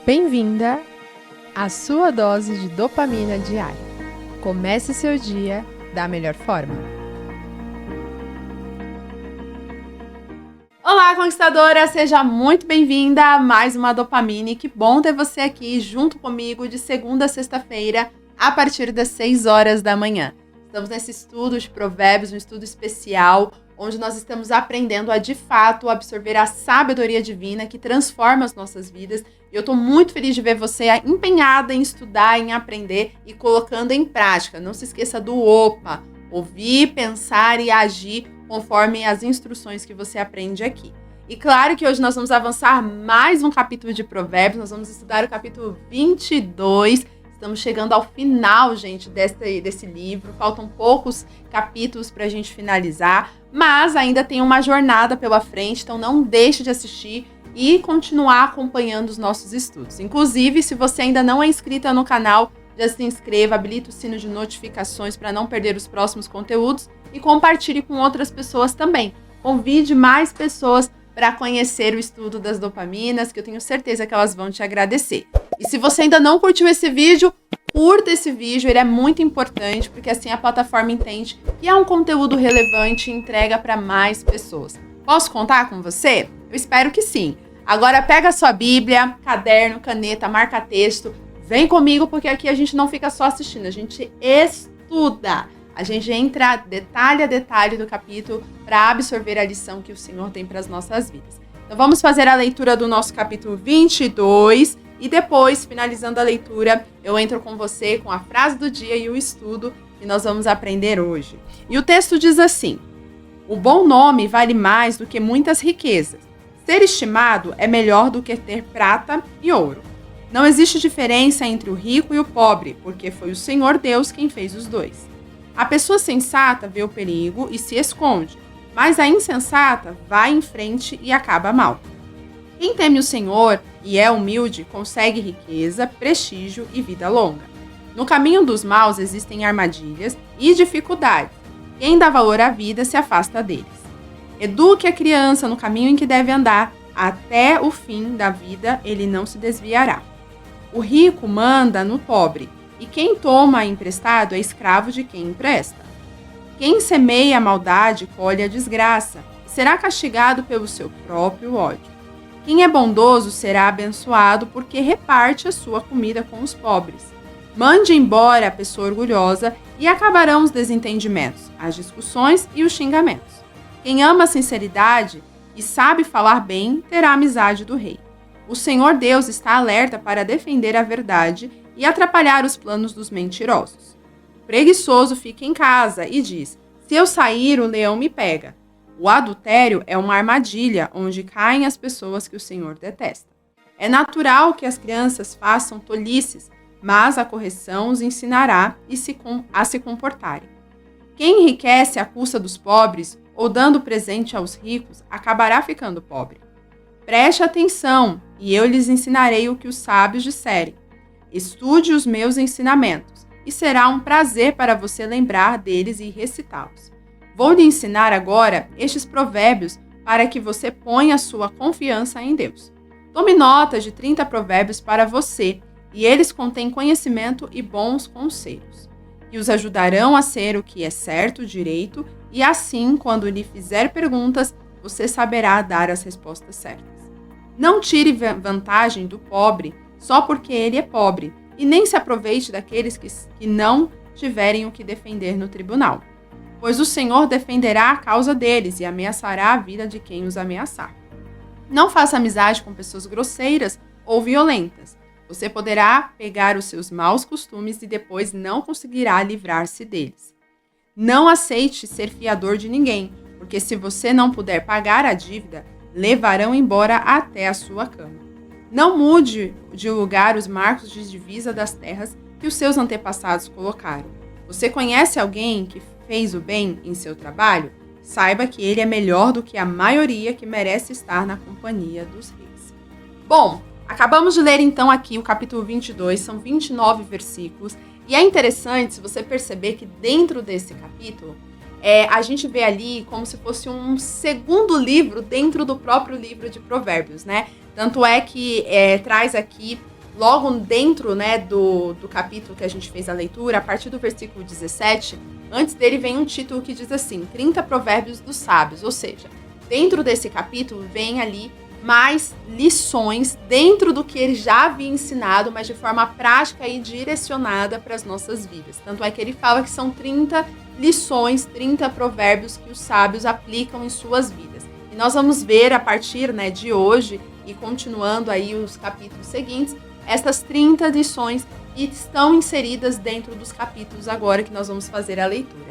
Bem-vinda à sua dose de dopamina diária. Comece seu dia da melhor forma. Olá, conquistadora! Seja muito bem-vinda a mais uma Dopamine. Que bom ter você aqui junto comigo de segunda a sexta-feira, a partir das 6 horas da manhã. Estamos nesse estudo de provérbios, um estudo especial, onde nós estamos aprendendo a, de fato, absorver a sabedoria divina que transforma as nossas vidas. E eu estou muito feliz de ver você empenhada em estudar, em aprender e colocando em prática. Não se esqueça do OPA, ouvir, pensar e agir conforme as instruções que você aprende aqui. E claro que hoje nós vamos avançar mais um capítulo de provérbios, nós vamos estudar o capítulo 22. Estamos chegando ao final, gente, desse livro. Faltam poucos capítulos para a gente finalizar, mas ainda tem uma jornada pela frente, então não deixe de assistir e continuar acompanhando os nossos estudos. Inclusive, se você ainda não é inscrita no canal, já se inscreva, habilite o sino de notificações para não perder os próximos conteúdos e compartilhe com outras pessoas também. Convide mais pessoas para conhecer o estudo das dopaminas, que eu tenho certeza que elas vão te agradecer. E se você ainda não curtiu esse vídeo, curta esse vídeo, ele é muito importante, porque assim a plataforma entende que é um conteúdo relevante e entrega para mais pessoas. Posso contar com você? Eu espero que sim. Agora pega a sua Bíblia, caderno, caneta, marca-texto, vem comigo, porque aqui a gente não fica só assistindo, a gente estuda. A gente entra detalhe a detalhe do capítulo para absorver a lição que o Senhor tem para as nossas vidas. Então vamos fazer a leitura do nosso capítulo 22 e depois, finalizando a leitura, eu entro com você com a frase do dia e o estudo que nós vamos aprender hoje. E o texto diz assim: o bom nome vale mais do que muitas riquezas. Ser estimado é melhor do que ter prata e ouro. Não existe diferença entre o rico e o pobre, porque foi o Senhor Deus quem fez os dois. A pessoa sensata vê o perigo e se esconde, mas a insensata vai em frente e acaba mal. Quem teme o Senhor e é humilde consegue riqueza, prestígio e vida longa. No caminho dos maus existem armadilhas e dificuldades. Quem dá valor à vida se afasta deles. Eduque a criança no caminho em que deve andar, até o fim da vida ele não se desviará. O rico manda no pobre, e quem toma emprestado é escravo de quem empresta. Quem semeia a maldade colhe a desgraça, e será castigado pelo seu próprio ódio. Quem é bondoso será abençoado, porque reparte a sua comida com os pobres. Mande embora a pessoa orgulhosa, e acabarão os desentendimentos, as discussões e os xingamentos. Quem ama a sinceridade e sabe falar bem, terá a amizade do rei. O Senhor Deus está alerta para defender a verdade e atrapalhar os planos dos mentirosos. O preguiçoso fica em casa e diz: se eu sair, o leão me pega. O adultério é uma armadilha onde caem as pessoas que o Senhor detesta. É natural que as crianças façam tolices, mas a correção os ensinará a se comportarem. Quem enriquece à custa dos pobres ou dando presente aos ricos acabará ficando pobre. Preste atenção, e eu lhes ensinarei o que os sábios disserem. Estude os meus ensinamentos, e será um prazer para você lembrar deles e recitá-los. Vou lhe ensinar agora estes provérbios para que você ponha sua confiança em Deus. Tome nota de 30 provérbios para você, e eles contêm conhecimento e bons conselhos, que os ajudarão a ser o que é certo, direito, e assim, quando lhe fizer perguntas, você saberá dar as respostas certas. Não tire vantagem do pobre só porque ele é pobre, e nem se aproveite daqueles que não tiverem o que defender no tribunal. Pois o Senhor defenderá a causa deles e ameaçará a vida de quem os ameaçar. Não faça amizade com pessoas grosseiras ou violentas. Você poderá pegar os seus maus costumes e depois não conseguirá livrar-se deles. Não aceite ser fiador de ninguém, porque se você não puder pagar a dívida, levarão embora até a sua cama. Não mude de lugar os marcos de divisa das terras que os seus antepassados colocaram. Você conhece alguém que fez o bem em seu trabalho? Saiba que ele é melhor do que a maioria que merece estar na companhia dos reis. Bom, acabamos de ler então aqui o capítulo 22, são 29 versículos. E é interessante, se você perceber que dentro desse capítulo, a gente vê ali como se fosse um segundo livro dentro do próprio livro de Provérbios, né? Tanto é que traz aqui logo dentro, né, do capítulo que a gente fez a leitura, a partir do versículo 17, antes dele vem um título que diz assim, 30 provérbios dos sábios, ou seja, dentro desse capítulo vem ali mais lições dentro do que ele já havia ensinado, mas de forma prática e direcionada para as nossas vidas. Tanto é que ele fala que são 30 lições, 30 provérbios que os sábios aplicam em suas vidas. E nós vamos ver a partir, né, de hoje e continuando aí os capítulos seguintes, essas 30 lições que estão inseridas dentro dos capítulos agora que nós vamos fazer a leitura.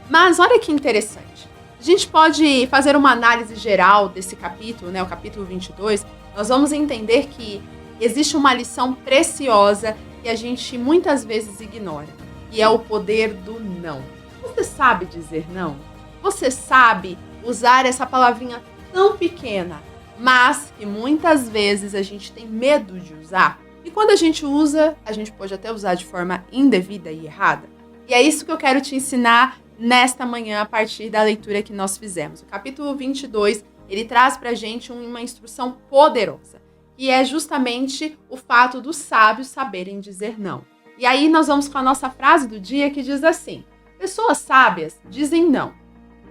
Mas olha que interessante. A gente pode fazer uma análise geral desse capítulo, né, o capítulo 22. Nós vamos entender que existe uma lição preciosa que a gente muitas vezes ignora, e é o poder do não. Você sabe dizer não? Você sabe usar essa palavrinha tão pequena, mas que muitas vezes a gente tem medo de usar? E quando a gente usa, a gente pode até usar de forma indevida e errada. E é isso que eu quero te ensinar nesta manhã, a partir da leitura que nós fizemos. O capítulo 22, ele traz pra gente uma instrução poderosa, que é justamente o fato dos sábios saberem dizer não. E aí nós vamos com a nossa frase do dia, que diz assim: pessoas sábias dizem não,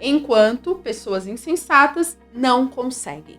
enquanto pessoas insensatas não conseguem.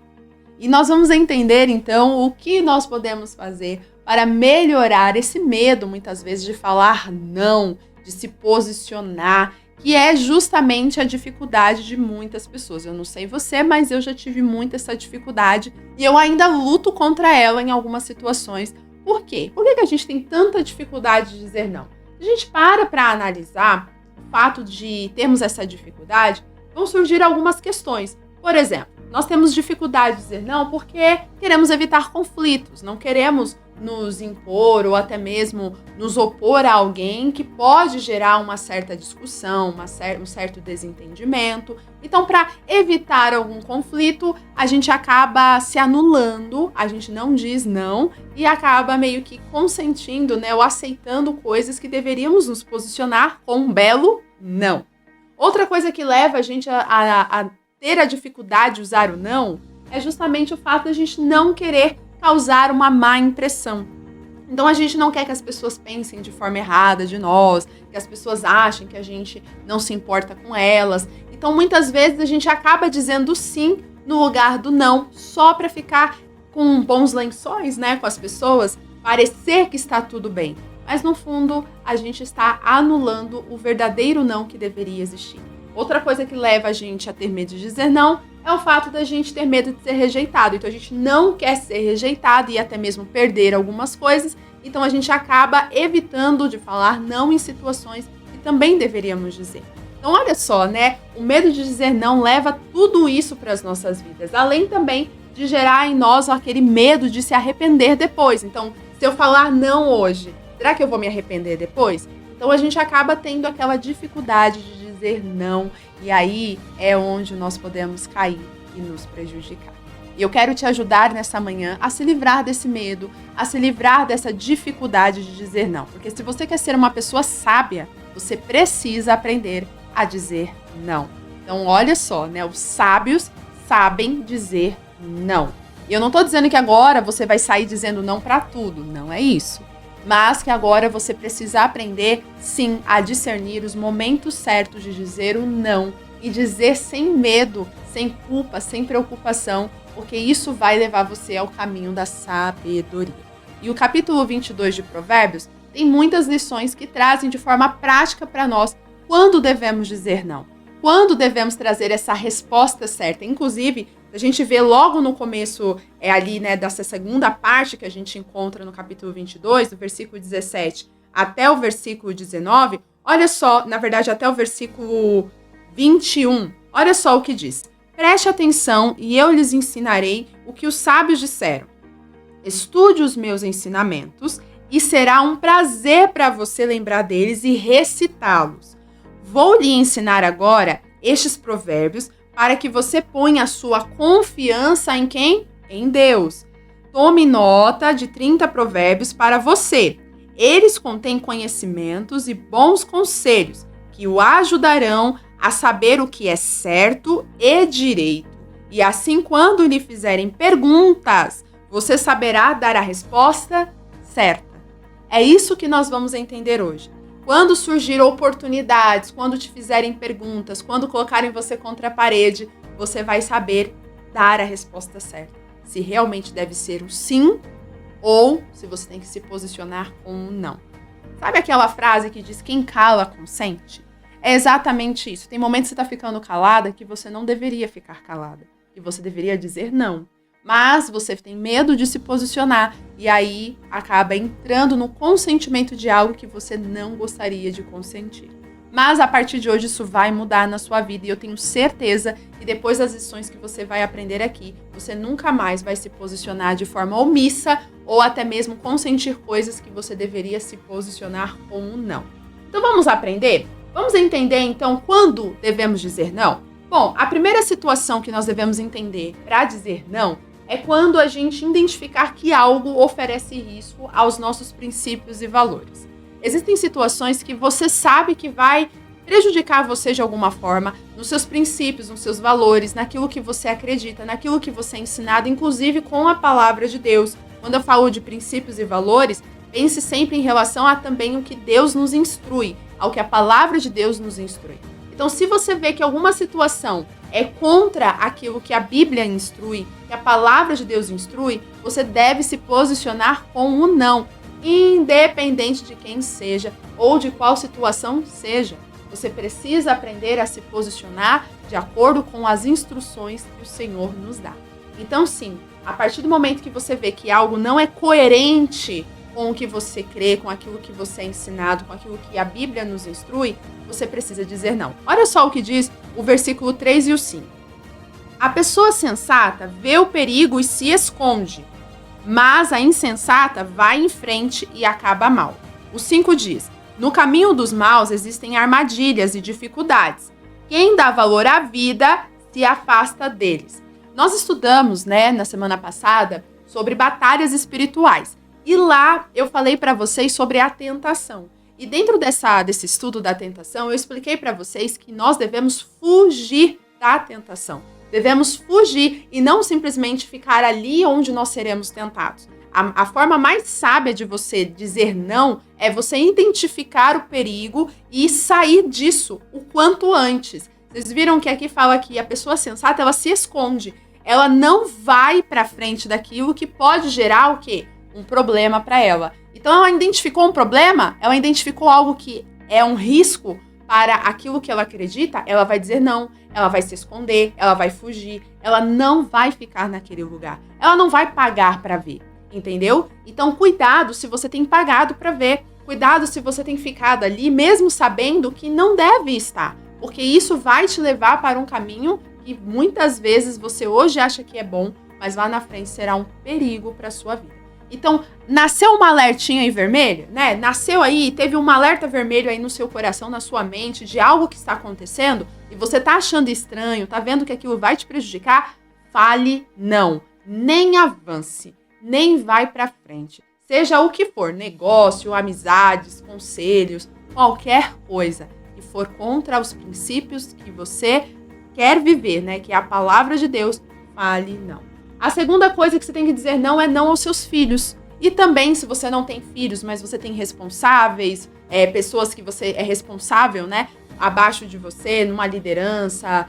E nós vamos entender, então, o que nós podemos fazer para melhorar esse medo, muitas vezes, de falar não, de se posicionar, que é justamente a dificuldade de muitas pessoas. Eu não sei você, mas eu já tive muita essa dificuldade e eu ainda luto contra ela em algumas situações. Por quê? Por que a gente tem tanta dificuldade de dizer não? Se a gente para analisar o fato de termos essa dificuldade, vão surgir algumas questões. Por exemplo, nós temos dificuldade de dizer não porque queremos evitar conflitos, não queremos nos impor ou até mesmo nos opor a alguém que pode gerar uma certa discussão, um certo desentendimento. Então, para evitar algum conflito, a gente acaba se anulando, a gente não diz não e acaba meio que consentindo, né, ou aceitando coisas que deveríamos nos posicionar com um belo não. Outra coisa que leva a gente a ter a dificuldade de usar o não é justamente o fato de a gente não querer causar uma má impressão. Então a gente não quer que as pessoas pensem de forma errada de nós, que as pessoas achem que a gente não se importa com elas. Então muitas vezes a gente acaba dizendo sim no lugar do não, só para ficar com bons lençóis, né, com as pessoas, parecer que está tudo bem. Mas no fundo a gente está anulando o verdadeiro não que deveria existir. Outra coisa que leva a gente a ter medo de dizer não é o fato da gente ter medo de ser rejeitado. Então a gente não quer ser rejeitado e até mesmo perder algumas coisas. Então a gente acaba evitando de falar não em situações que também deveríamos dizer. Então olha só, né? O medo de dizer não leva tudo isso para as nossas vidas. Além também de gerar em nós aquele medo de se arrepender depois. Então, se eu falar não hoje, será que eu vou me arrepender depois? Então a gente acaba tendo aquela dificuldade de dizer não, e aí é onde nós podemos cair e nos prejudicar. E eu quero te ajudar nessa manhã a se livrar desse medo, a se livrar dessa dificuldade de dizer não. Porque se você quer ser uma pessoa sábia, você precisa aprender a dizer não. Então olha só, né? Os sábios sabem dizer não. E eu não tô dizendo que agora você vai sair dizendo não para tudo, não é isso. Mas que agora você precisa aprender, sim, a discernir os momentos certos de dizer o não e dizer sem medo, sem culpa, sem preocupação, porque isso vai levar você ao caminho da sabedoria. E o capítulo 22 de Provérbios tem muitas lições que trazem de forma prática para nós quando devemos dizer não, quando devemos trazer essa resposta certa. Inclusive, a gente vê logo no começo, ali, né, dessa segunda parte que a gente encontra no capítulo 22, do versículo 17 até o versículo 19, olha só, na verdade até o versículo 21, olha só o que diz. Preste atenção e eu lhes ensinarei o que os sábios disseram. Estude os meus ensinamentos e será um prazer para você lembrar deles e recitá-los. Vou lhe ensinar agora estes provérbios para que você ponha a sua confiança em quem? Em Deus. Tome nota de 30 provérbios para você. Eles contêm conhecimentos e bons conselhos que o ajudarão a saber o que é certo e direito. E assim, quando lhe fizerem perguntas, você saberá dar a resposta certa. É isso que nós vamos entender hoje. Quando surgir oportunidades, quando te fizerem perguntas, quando colocarem você contra a parede, você vai saber dar a resposta certa. Se realmente deve ser o sim ou se você tem que se posicionar com um não. Sabe aquela frase que diz quem cala consente? É exatamente isso. Tem momentos que você está ficando calada que você não deveria ficar calada. Que você deveria dizer não. Mas você tem medo de se posicionar e aí acaba entrando no consentimento de algo que você não gostaria de consentir. Mas a partir de hoje isso vai mudar na sua vida e eu tenho certeza que depois das lições que você vai aprender aqui, você nunca mais vai se posicionar de forma omissa ou até mesmo consentir coisas que você deveria se posicionar com um não. Então vamos aprender? Vamos entender então quando devemos dizer não? Bom, a primeira situação que nós devemos entender para dizer não é quando a gente identificar que algo oferece risco aos nossos princípios e valores. Existem situações que você sabe que vai prejudicar você de alguma forma, nos seus princípios, nos seus valores, naquilo que você acredita, naquilo que você é ensinado, inclusive com a palavra de Deus. Quando eu falo de princípios e valores, pense sempre em relação a também o que Deus nos instrui, ao que a palavra de Deus nos instrui. Então, se você vê que alguma situação é contra aquilo que a Bíblia instrui, que a palavra de Deus instrui, você deve se posicionar com um não, independente de quem seja ou de qual situação seja. Você precisa aprender a se posicionar de acordo com as instruções que o Senhor nos dá. Então, sim, a partir do momento que você vê que algo não é coerente com o que você crê, com aquilo que você é ensinado, com aquilo que a Bíblia nos instrui, você precisa dizer não. Olha só o que diz o versículo 3 e o 5. A pessoa sensata vê o perigo e se esconde, mas a insensata vai em frente e acaba mal. O 5 diz: no caminho dos maus existem armadilhas e dificuldades. Quem dá valor à vida se afasta deles. Nós estudamos, na semana passada, sobre batalhas espirituais. E lá eu falei para vocês sobre a tentação. E dentro desse estudo da tentação, eu expliquei para vocês que nós devemos fugir da tentação. Devemos fugir e não simplesmente ficar ali onde nós seremos tentados. A forma mais sábia de você dizer não é você identificar o perigo e sair disso o quanto antes. Vocês viram que aqui fala que a pessoa sensata, ela se esconde. Ela não vai para frente daquilo que pode gerar o quê? Um problema para ela. Então ela identificou um problema, ela identificou algo que é um risco para aquilo que ela acredita, ela vai dizer não, ela vai se esconder, ela vai fugir, ela não vai ficar naquele lugar, ela não vai pagar para ver, entendeu? Então cuidado se você tem pagado para ver, cuidado se você tem ficado ali mesmo sabendo que não deve estar, porque isso vai te levar para um caminho que muitas vezes você hoje acha que é bom, mas lá na frente será um perigo para a sua vida. Então, nasceu uma alertinha aí vermelha, Nasceu aí, teve um alerta vermelho aí no seu coração, na sua mente, de algo que está acontecendo, e você tá achando estranho, tá vendo que aquilo vai te prejudicar, fale não. Nem avance, nem vai pra frente. Seja o que for, negócio, amizades, conselhos, qualquer coisa que for contra os princípios que você quer viver, que é a palavra de Deus, fale não. A segunda coisa que você tem que dizer não é não aos seus filhos. E também, se você não tem filhos, mas você tem responsáveis, pessoas que você é responsável, abaixo de você, numa liderança,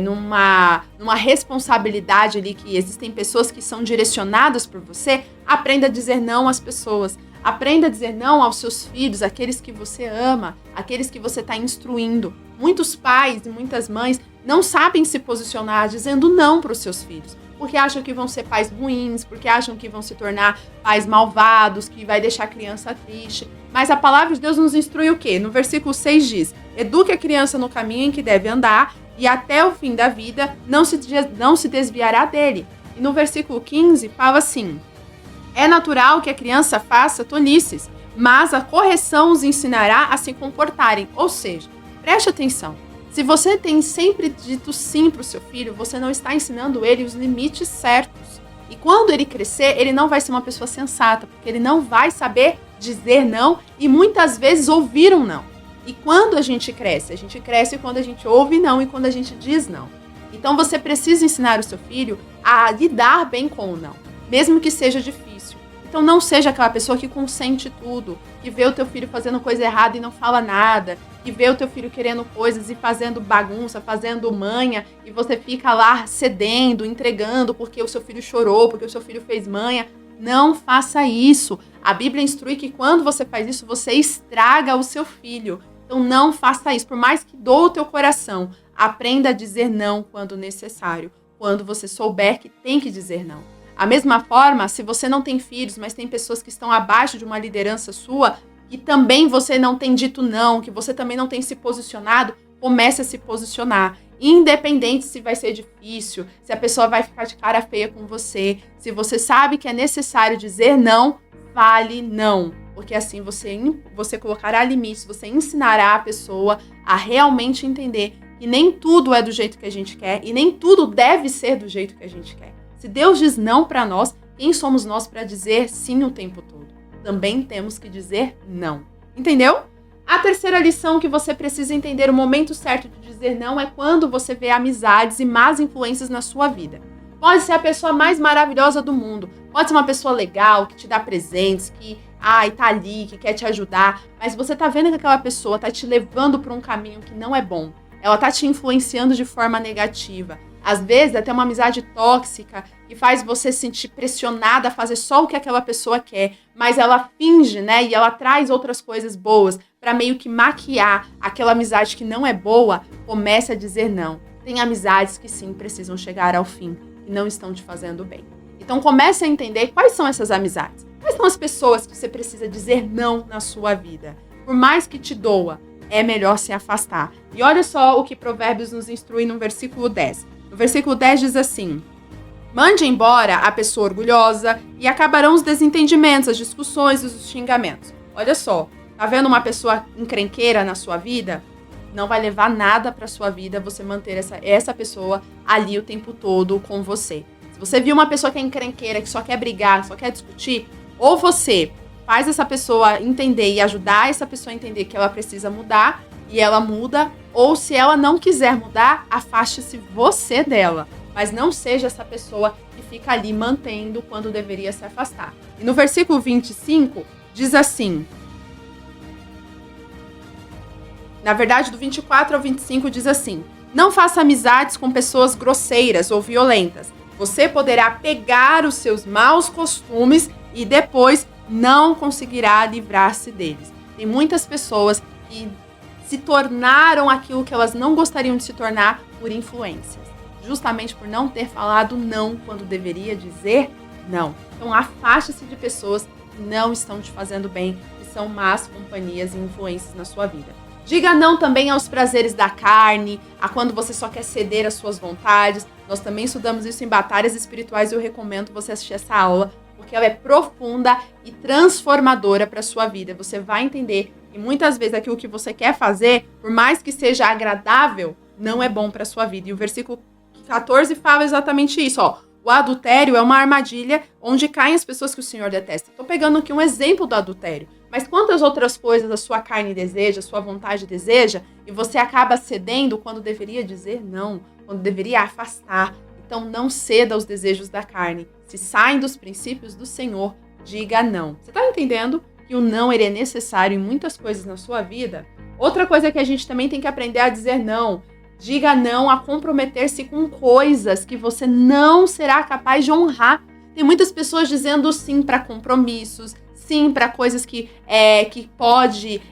numa responsabilidade ali, que existem pessoas que são direcionadas por você, aprenda a dizer não às pessoas. Aprenda a dizer não aos seus filhos, aqueles que você ama, aqueles que você está instruindo. Muitos pais e muitas mães não sabem se posicionar dizendo não para os seus filhos, porque acham que vão ser pais ruins, porque acham que vão se tornar pais malvados, que vai deixar a criança triste. Mas a palavra de Deus nos instrui o quê? No versículo 6 diz: eduque a criança no caminho em que deve andar e até o fim da vida não se desviará dele. E no versículo 15 fala assim: é natural que a criança faça tolices, mas a correção os ensinará a se comportarem. Ou seja, preste atenção. Se você tem sempre dito sim para o seu filho, você não está ensinando ele os limites certos. E quando ele crescer, ele não vai ser uma pessoa sensata, porque ele não vai saber dizer não e muitas vezes ouvir um não. E quando a gente cresce quando a gente ouve não e quando a gente diz não. Então você precisa ensinar o seu filho a lidar bem com o não, mesmo que seja difícil. Então não seja aquela pessoa que consente tudo, que vê o teu filho fazendo coisa errada e não fala nada, que vê o teu filho querendo coisas e fazendo bagunça, fazendo manha, e você fica lá cedendo, entregando porque o seu filho chorou, porque o seu filho fez manha. Não faça isso. A Bíblia instrui que quando você faz isso, você estraga o seu filho. Então não faça isso. Por mais que doa o teu coração, aprenda a dizer não quando necessário, quando você souber que tem que dizer não. A mesma forma, se você não tem filhos, mas tem pessoas que estão abaixo de uma liderança sua, que também você não tem dito não, que você também não tem se posicionado, comece a se posicionar. Independente se vai ser difícil, se a pessoa vai ficar de cara feia com você, se você sabe que é necessário dizer não, fale não. Porque assim você colocará limites, você ensinará a pessoa a realmente entender que nem tudo é do jeito que a gente quer e nem tudo deve ser do jeito que a gente quer. Se Deus diz não para nós, quem somos nós para dizer sim o tempo todo? Também temos que dizer não. Entendeu? A terceira lição que você precisa entender o momento certo de dizer não é quando você vê amizades e más influências na sua vida. Pode ser a pessoa mais maravilhosa do mundo, pode ser uma pessoa legal, que te dá presentes, que tá ali, que quer te ajudar, mas você tá vendo que aquela pessoa tá te levando para um caminho que não é bom. Ela tá te influenciando de forma negativa. Às vezes, até uma amizade tóxica que faz você se sentir pressionada a fazer só o que aquela pessoa quer, mas ela finge, né? E ela traz outras coisas boas para meio que maquiar aquela amizade que não é boa. Comece a dizer não. Tem amizades que sim precisam chegar ao fim e não estão te fazendo bem. Então comece a entender quais são essas amizades. Quais são as pessoas que você precisa dizer não na sua vida? Por mais que te doa, é melhor se afastar. E olha só o que Provérbios nos instrui no versículo 10. No versículo 10 diz assim: mande embora a pessoa orgulhosa e acabarão os desentendimentos, as discussões e os xingamentos. Olha só, tá vendo uma pessoa encrenqueira na sua vida? Não vai levar nada pra sua vida você manter essa pessoa ali o tempo todo com você. Se você viu uma pessoa que é encrenqueira, que só quer brigar, só quer discutir, ou você faz essa pessoa entender e ajudar essa pessoa a entender que ela precisa mudar e ela muda, ou se ela não quiser mudar, afaste-se você dela. Mas não seja essa pessoa que fica ali mantendo quando deveria se afastar. E no versículo 25 diz assim... Na verdade, do 24 ao 25 diz assim: não faça amizades com pessoas grosseiras ou violentas. Você poderá pegar os seus maus costumes e depois não conseguirá livrar-se deles. Tem muitas pessoas que se tornaram aquilo que elas não gostariam de se tornar por influências, justamente por não ter falado não quando deveria dizer não. Então afaste-se de pessoas que não estão te fazendo bem, que são más companhias e influências na sua vida. Diga não também aos prazeres da carne, a quando você só quer ceder às suas vontades. Nós também estudamos isso em Batalhas Espirituais e eu recomendo você assistir essa aula, porque ela é profunda e transformadora para a sua vida. Você vai entender que muitas vezes aquilo que você quer fazer, por mais que seja agradável, não é bom para a sua vida. E o versículo 14 fala exatamente isso, ó. O adultério é uma armadilha onde caem as pessoas que o Senhor detesta. Estou pegando aqui um exemplo do adultério. Mas quantas outras coisas a sua carne deseja, a sua vontade deseja, e você acaba cedendo quando deveria dizer não, quando deveria afastar. Então não ceda aos desejos da carne. Se saem dos princípios do Senhor, diga não. Você está entendendo que o não ele é necessário em muitas coisas na sua vida? Outra coisa que a gente também tem que aprender a dizer não. Diga não a comprometer-se com coisas que você não será capaz de honrar. Tem muitas pessoas dizendo sim para compromissos, sim para coisas que pode,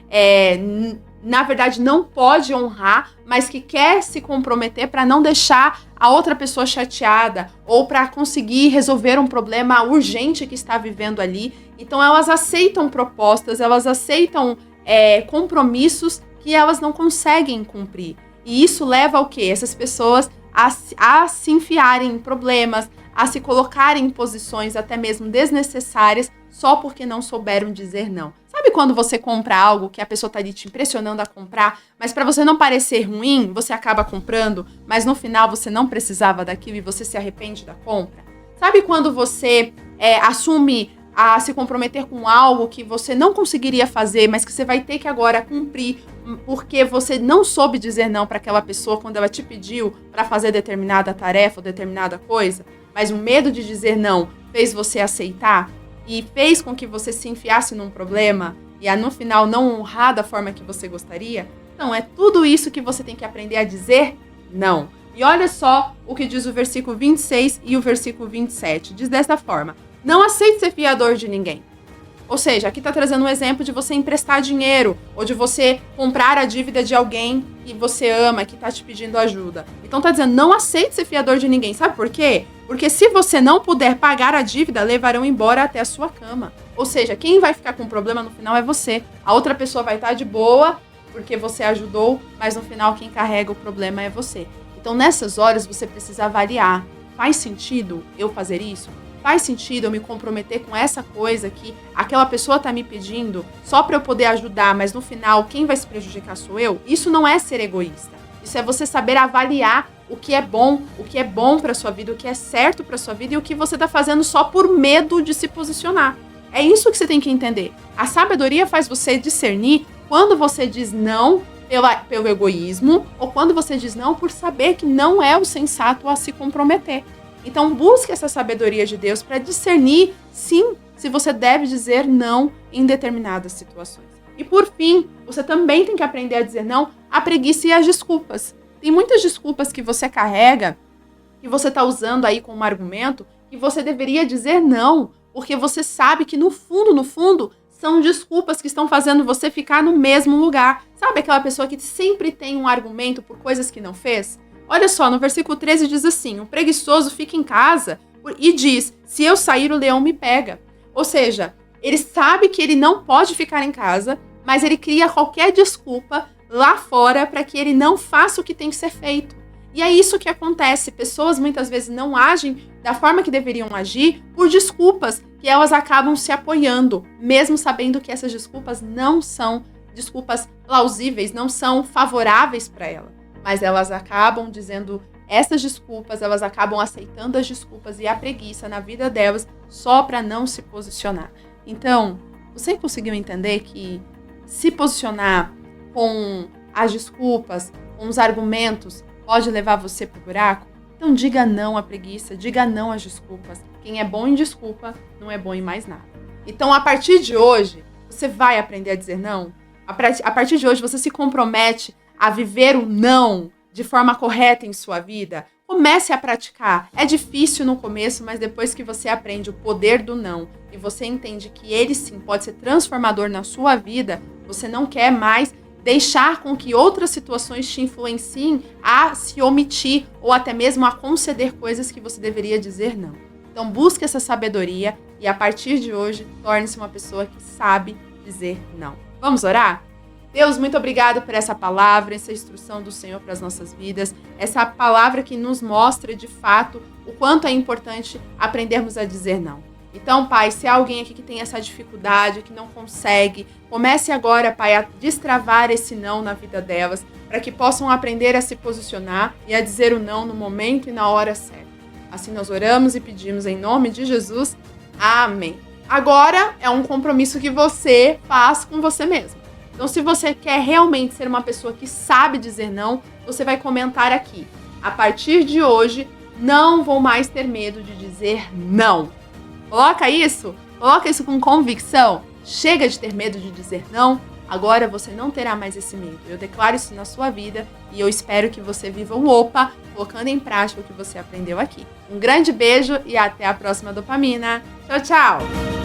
na verdade não pode honrar, mas que quer se comprometer para não deixar a outra pessoa chateada ou para conseguir resolver um problema urgente que está vivendo ali. Então elas aceitam propostas, elas aceitam compromissos que elas não conseguem cumprir. E isso leva ao quê? Essas pessoas a se enfiarem em problemas, a se colocarem em posições até mesmo desnecessárias só porque não souberam dizer não. Sabe quando você compra algo que a pessoa tá ali te impressionando a comprar, mas para você não parecer ruim, você acaba comprando, mas no final você não precisava daquilo e você se arrepende da compra? Sabe quando você assume a se comprometer com algo que você não conseguiria fazer, mas que você vai ter que agora cumprir porque você não soube dizer não para aquela pessoa quando ela te pediu para fazer determinada tarefa ou determinada coisa, mas o medo de dizer não fez você aceitar? que fez com que você se enfiasse num problema e no final não honrar da forma que você gostaria? Não, é tudo isso que você tem que aprender a dizer não. E olha só o que diz o versículo 26 e o versículo 27. Diz dessa forma: não aceite ser fiador de ninguém. Ou seja, aqui está trazendo um exemplo de você emprestar dinheiro ou de você comprar a dívida de alguém que você ama, que está te pedindo ajuda. Então está dizendo, não aceite ser fiador de ninguém. Sabe por quê? Porque se você não puder pagar a dívida, levarão embora até a sua cama. Ou seja, quem vai ficar com problema no final é você. A outra pessoa vai estar de boa porque você ajudou, mas no final quem carrega o problema é você. Então nessas horas você precisa avaliar. Faz sentido eu fazer isso? Faz sentido eu me comprometer com essa coisa que aquela pessoa está me pedindo só para eu poder ajudar, mas no final quem vai se prejudicar sou eu? Isso não é ser egoísta. Isso é você saber avaliar o que é bom para sua vida, o que é certo para sua vida e o que você está fazendo só por medo de se posicionar. É isso que você tem que entender. A sabedoria faz você discernir quando você diz não pelo egoísmo ou quando você diz não por saber que não é o sensato a se comprometer. Então busque essa sabedoria de Deus para discernir, sim, se você deve dizer não em determinadas situações. E por fim, você também tem que aprender a dizer não à preguiça e às desculpas. Tem muitas desculpas que você carrega, que você está usando aí como argumento, que você deveria dizer não, porque você sabe que no fundo, são desculpas que estão fazendo você ficar no mesmo lugar. Sabe aquela pessoa que sempre tem um argumento por coisas que não fez? Olha só, no versículo 13 diz assim, o preguiçoso fica em casa e diz, se eu sair o leão me pega. Ou seja, ele sabe que ele não pode ficar em casa, mas ele cria qualquer desculpa lá fora para que ele não faça o que tem que ser feito. E é isso que acontece, pessoas muitas vezes não agem da forma que deveriam agir por desculpas que elas acabam se apoiando, mesmo sabendo que essas desculpas não são desculpas plausíveis, não são favoráveis para ela. Mas elas acabam dizendo essas desculpas, elas acabam aceitando as desculpas e a preguiça na vida delas só para não se posicionar. Então, você conseguiu entender que se posicionar com as desculpas, com os argumentos, pode levar você pro buraco? Então diga não à preguiça, diga não às desculpas. Quem é bom em desculpa, não é bom em mais nada. Então, a partir de hoje, você vai aprender a dizer não? A partir de hoje, você se compromete a viver o não de forma correta em sua vida? Comece a praticar. É difícil no começo, mas depois que você aprende o poder do não e você entende que ele sim pode ser transformador na sua vida, você não quer mais deixar com que outras situações te influenciem a se omitir ou até mesmo a conceder coisas que você deveria dizer não. Então busque essa sabedoria e a partir de hoje torne-se uma pessoa que sabe dizer não. Vamos orar? Deus, muito obrigado por essa palavra, essa instrução do Senhor para as nossas vidas, essa palavra que nos mostra de fato o quanto é importante aprendermos a dizer não. Então, Pai, se há alguém aqui que tem essa dificuldade, que não consegue, comece agora, Pai, a destravar esse não na vida delas, para que possam aprender a se posicionar e a dizer o não no momento e na hora certa. Assim nós oramos e pedimos em nome de Jesus. Amém. Agora é um compromisso que você faz com você mesmo. Então, se você quer realmente ser uma pessoa que sabe dizer não, você vai comentar aqui. A partir de hoje, não vou mais ter medo de dizer não. Coloca isso com convicção. Chega de ter medo de dizer não. Agora você não terá mais esse medo. Eu declaro isso na sua vida e eu espero que você viva o OPA, colocando em prática o que você aprendeu aqui. Um grande beijo e até a próxima dopamina. Tchau, tchau!